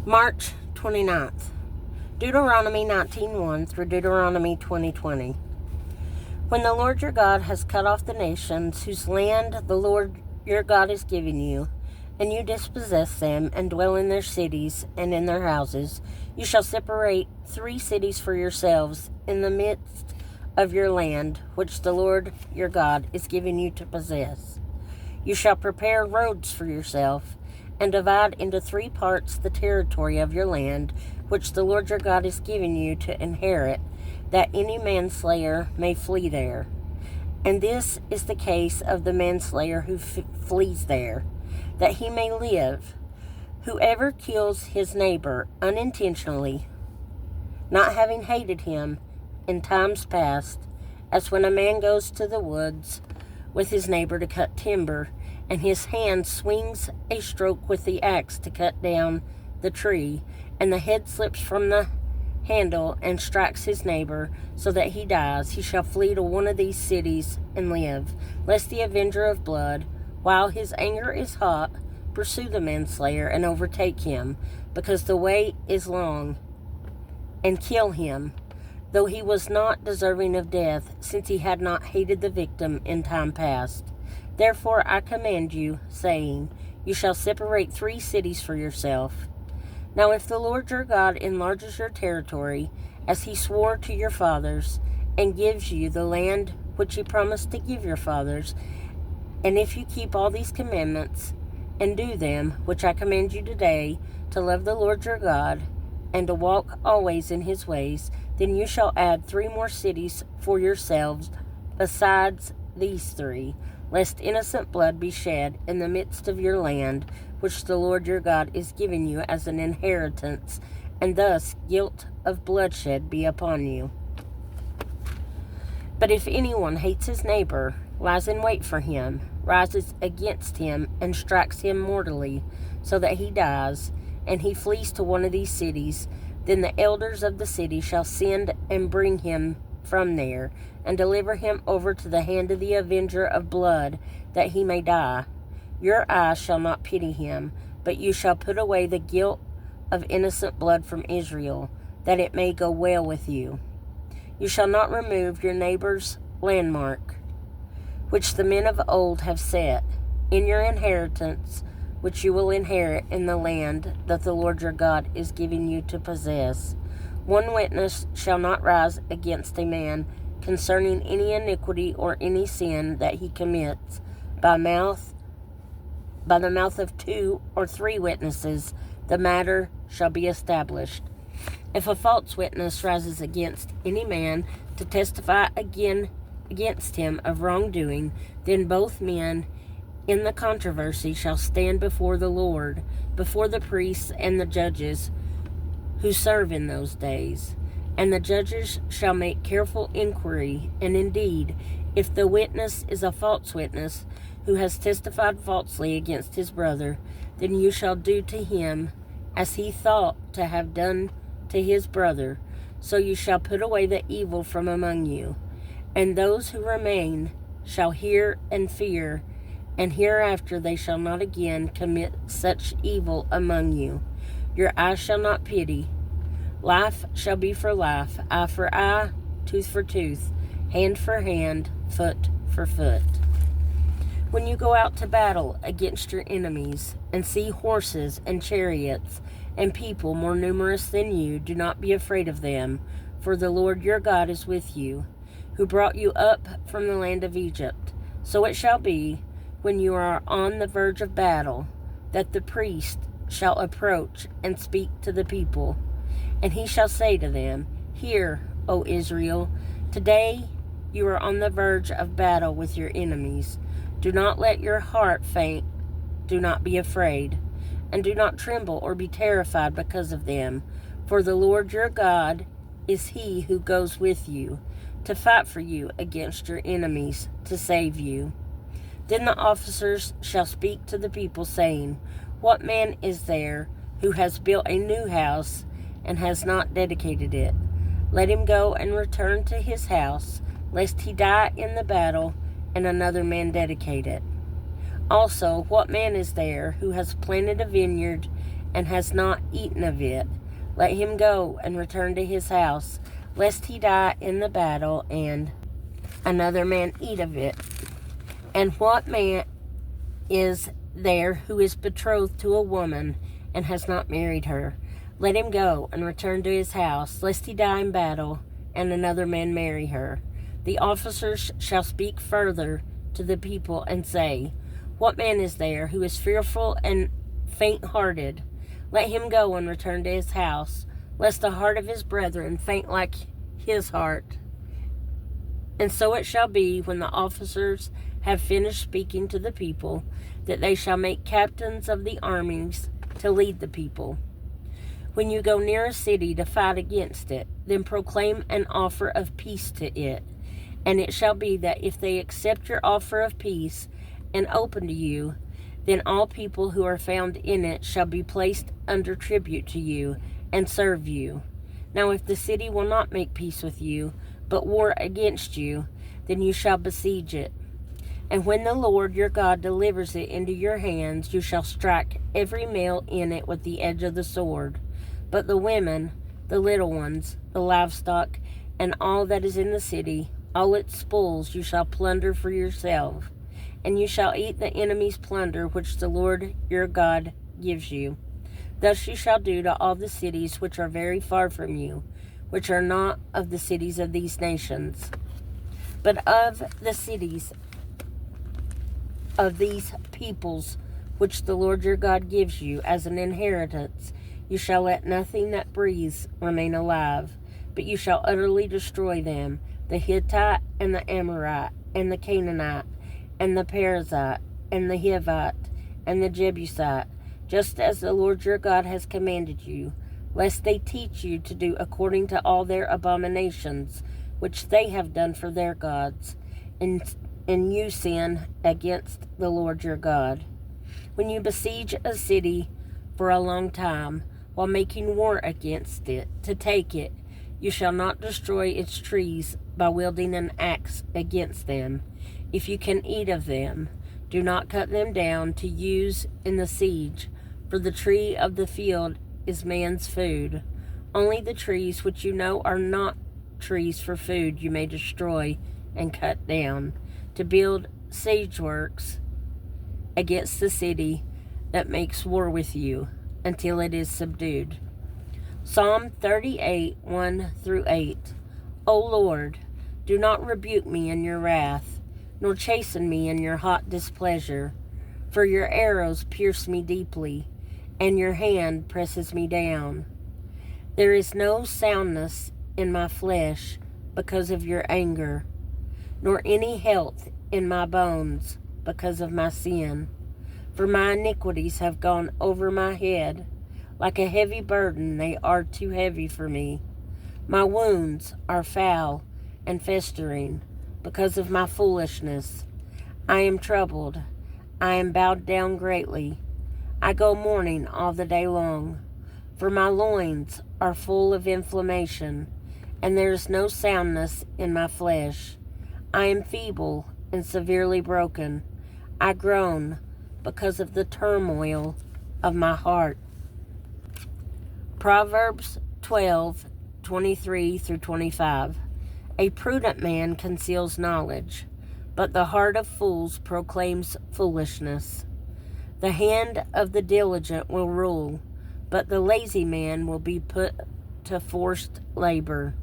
March 29th. Deuteronomy 19:1 through Deuteronomy 20:20. When the Lord your God has cut off the nations whose land the Lord your God is giving you, and you dispossess them and dwell in their cities and in their houses, you shall separate 3 cities for yourselves in the midst of your land, which the Lord your God is giving you to possess. You shall prepare roads for yourself, and divide into 3 parts the territory of your land, which the Lord your God is giving you to inherit, that any manslayer may flee there. And this is the case of the manslayer who flees there, that he may live. Whoever kills his neighbor unintentionally, not having hated him in times past, as when a man goes to the woods with his neighbor to cut timber, and his hand swings a stroke with the axe to cut down the tree, and the head slips from the handle and strikes his neighbor, so that he dies, he shall flee to one of these cities and live, lest the avenger of blood, while his anger is hot, pursue the manslayer and overtake him, because the way is long, and kill him, though he was not deserving of death, since he had not hated the victim in time past. Therefore I command you, saying, you shall separate 3 cities for yourself. Now if the Lord your God enlarges your territory, as he swore to your fathers, and gives you the land which he promised to give your fathers, and if you keep all these commandments, and do them, which I command you today, to love the Lord your God, and to walk always in his ways, then you shall add 3 more cities for yourselves besides these 3, lest innocent blood be shed in the midst of your land, which the Lord your God is giving you as an inheritance, and thus guilt of bloodshed be upon you. But if anyone hates his neighbor, lies in wait for him, rises against him, and strikes him mortally, so that he dies, and he flees to one of these cities, then the elders of the city shall send and bring him from there, and deliver him over to the hand of the avenger of blood, that he may die. Your eye shall not pity him, but you shall put away the guilt of innocent blood from Israel, that it may go well with you. You shall not remove your neighbor's landmark, which the men of old have set, in your inheritance, which you will inherit in the land that the Lord your God is giving you to possess. 1 witness shall not rise against a man concerning any iniquity or any sin that he commits. By the mouth of 2 or 3 witnesses, the matter shall be established. If a false witness rises against any man to testify against him of wrongdoing, then both men in the controversy shall stand before the Lord, before the priests and the judges who serve in those days. And the judges shall make careful inquiry, and indeed, if the witness is a false witness, who has testified falsely against his brother, then you shall do to him as he thought to have done to his brother. So you shall put away the evil from among you. And those who remain shall hear and fear, and hereafter they shall not again commit such evil among you. Your eye shall not pity. Life shall be for life, eye for eye, tooth for tooth, hand for hand, foot for foot. When you go out to battle against your enemies, and see horses and chariots, and people more numerous than you, do not be afraid of them, for the Lord your God is with you, who brought you up from the land of Egypt. So it shall be, when you are on the verge of battle, that the priest shall approach and speak to the people, and he shall say to them, Hear, O Israel, today you are on the verge of battle with your enemies. Do not let your heart faint, do not be afraid, and do not tremble or be terrified because of them, for the Lord your God is he who goes with you, to fight for you against your enemies, to save you. Then the officers shall speak to the people, saying, What man is there who has built a new house and has not dedicated it? Let him go and return to his house, lest he die in the battle and another man dedicate it. Also, what man is there who has planted a vineyard and has not eaten of it. Let him go and return to his house, lest he die in the battle, and another man eat of it. And what man is there who is betrothed to a woman, and has not married her? Let him go and return to his house, lest he die in battle, and another man marry her. The officers shall speak further to the people and say, What man is there who is fearful and faint-hearted? Let him go and return to his house, lest the heart of his brethren faint like his heart. And so it shall be, when the officers have finished speaking to the people, that they shall make captains of the armies to lead the people. When you go near a city to fight against it, then proclaim an offer of peace to it. And it shall be that if they accept your offer of peace and open to you, then all people who are found in it shall be placed under tribute to you and serve you. Now if the city will not make peace with you, but war against you, then you shall besiege it. And when the Lord your God delivers it into your hands, you shall strike every male in it with the edge of the sword. But the women, the little ones, the livestock, and all that is in the city, all its spoils you shall plunder for yourself. And you shall eat the enemy's plunder which the Lord your God gives you. Thus you shall do to all the cities which are very far from you, which are not of the cities of these nations, but of the cities of these peoples which the Lord your God gives you as an inheritance. You shall let nothing that breathes remain alive, but you shall utterly destroy them, the Hittite and the Amorite and the Canaanite and the Perizzite and the Hivite and the Jebusite, just as the Lord your God has commanded you, lest they teach you to do according to all their abominations, which they have done for their gods, and you sin against the Lord your God. When you besiege a city for a long time, while making war against it, to take it, you shall not destroy its trees by wielding an axe against them. If you can eat of them, do not cut them down to use in the siege, for the tree of the field is man's food. Only the trees which you know are not trees for food you may destroy and cut down, to build siege works against the city that makes war with you, until it is subdued. Psalm 38, 1-8. O Lord, do not rebuke me in your wrath, nor chasten me in your hot displeasure. For your arrows pierce me deeply, and your hand presses me down. There is no soundness in my flesh because of your anger, nor any health in my bones because of my sin. For my iniquities have gone over my head. Like a heavy burden, they are too heavy for me. My wounds are foul and festering because of my foolishness. I am troubled. I am bowed down greatly. I go mourning all the day long. For my loins are full of inflammation, and there is no soundness in my flesh. I am feeble and severely broken. I groan because of the turmoil of my heart. Proverbs 12:23-25. A prudent man conceals knowledge, but the heart of fools proclaims foolishness. The hand of the diligent will rule, but the lazy man will be put to forced labor.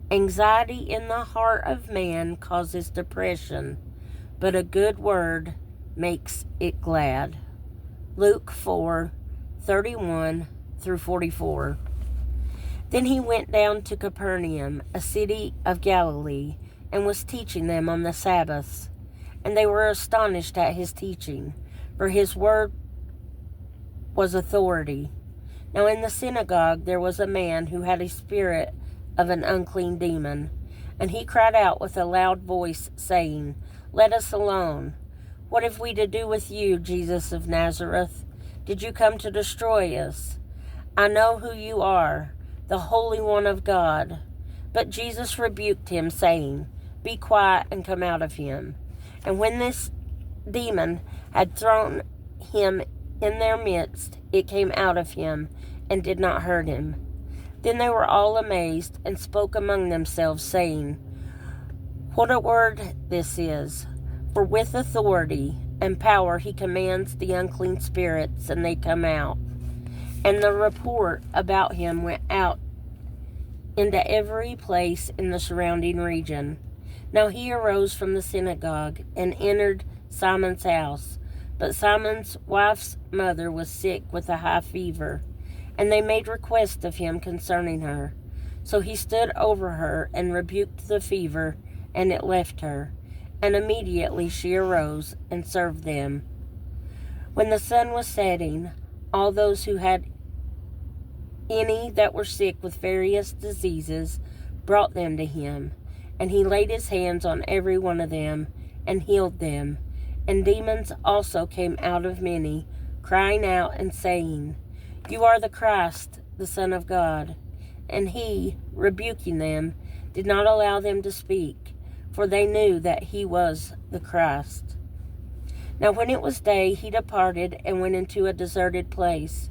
Anxiety in the heart of man causes depression, but a good word makes it glad. Luke 4:31-44. Then he went down to Capernaum, a city of Galilee, and was teaching them on the Sabbaths. And they were astonished at his teaching, for his word was authority. Now in the synagogue there was a man who had a spirit of an unclean demon, and he cried out with a loud voice, saying, Let us alone. What have we to do with you, Jesus of Nazareth? Did you come to destroy us? I know who you are, the Holy One of God. But Jesus rebuked him, saying, Be quiet and come out of him. And when this demon had thrown him in their midst, it came out of him, and did not hurt him. Then they were all amazed, and spoke among themselves, saying, What a word this is! For with authority and power he commands the unclean spirits, and they come out. And the report about him went out into every place in the surrounding region. Now he arose from the synagogue, and entered Simon's house. But Simon's wife's mother was sick with a high fever, and they made request of him concerning her. So he stood over her, and rebuked the fever, and it left her. And immediately she arose, and served them. When the sun was setting, all those who had any that were sick with various diseases brought them to him. And he laid his hands on every one of them, and healed them. And demons also came out of many, crying out and saying, You are the Christ, the Son of God. And he, rebuking them, did not allow them to speak, for they knew that he was the Christ. Now when it was day, he departed and went into a deserted place.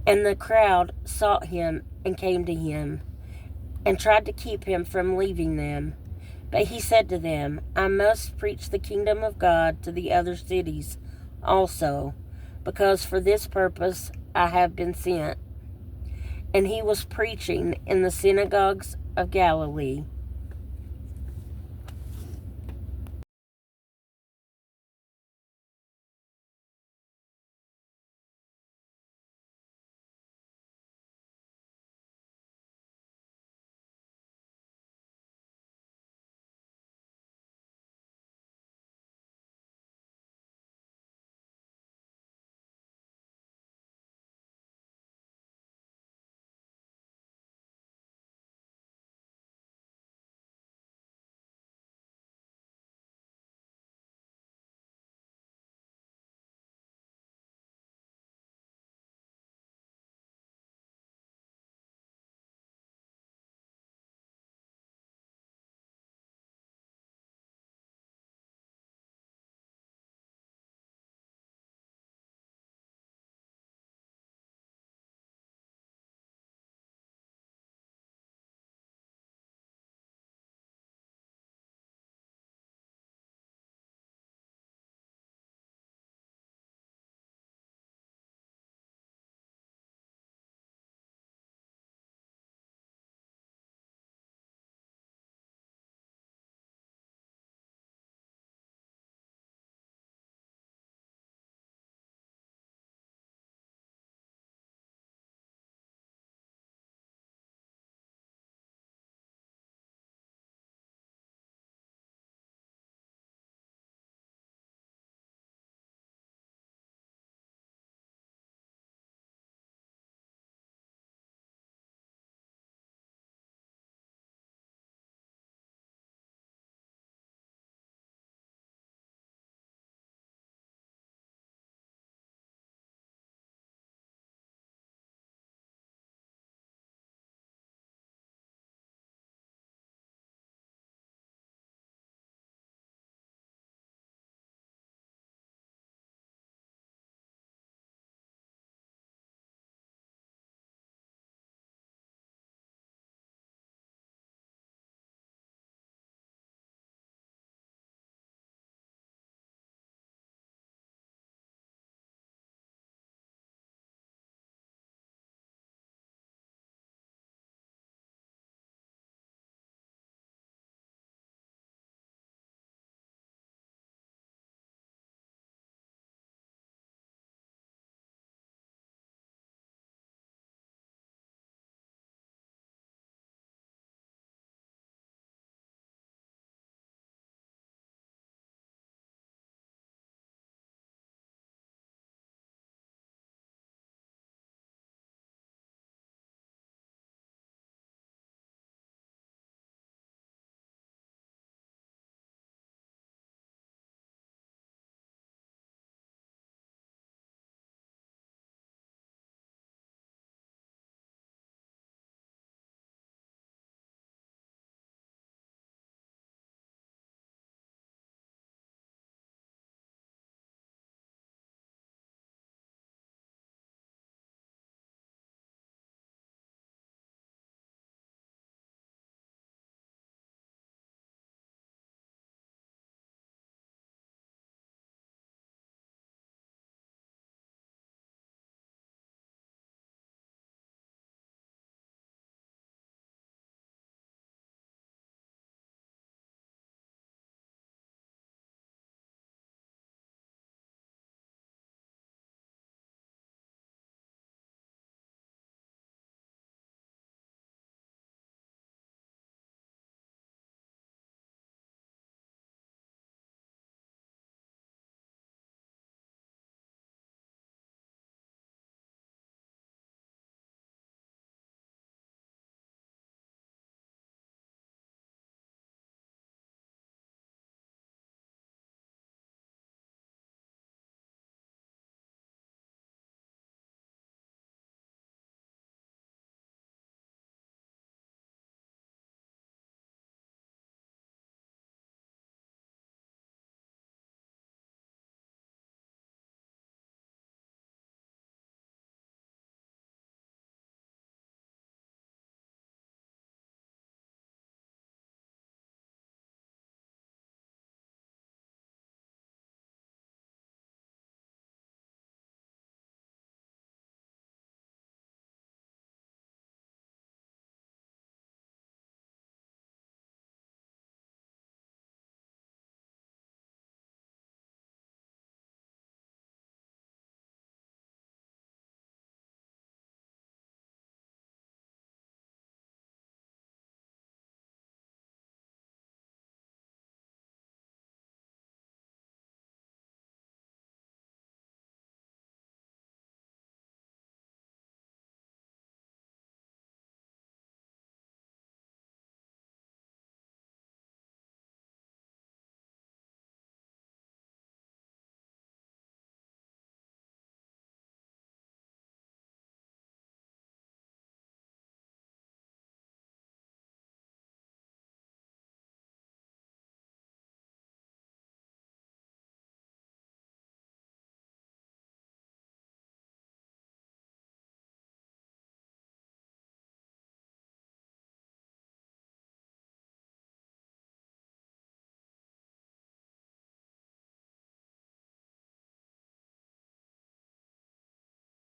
And the crowd sought him and came to him, and tried to keep him from leaving them. But he said to them, I must preach the kingdom of God to the other cities also, because for this purpose I have been sent. And he was preaching in the synagogues of Galilee.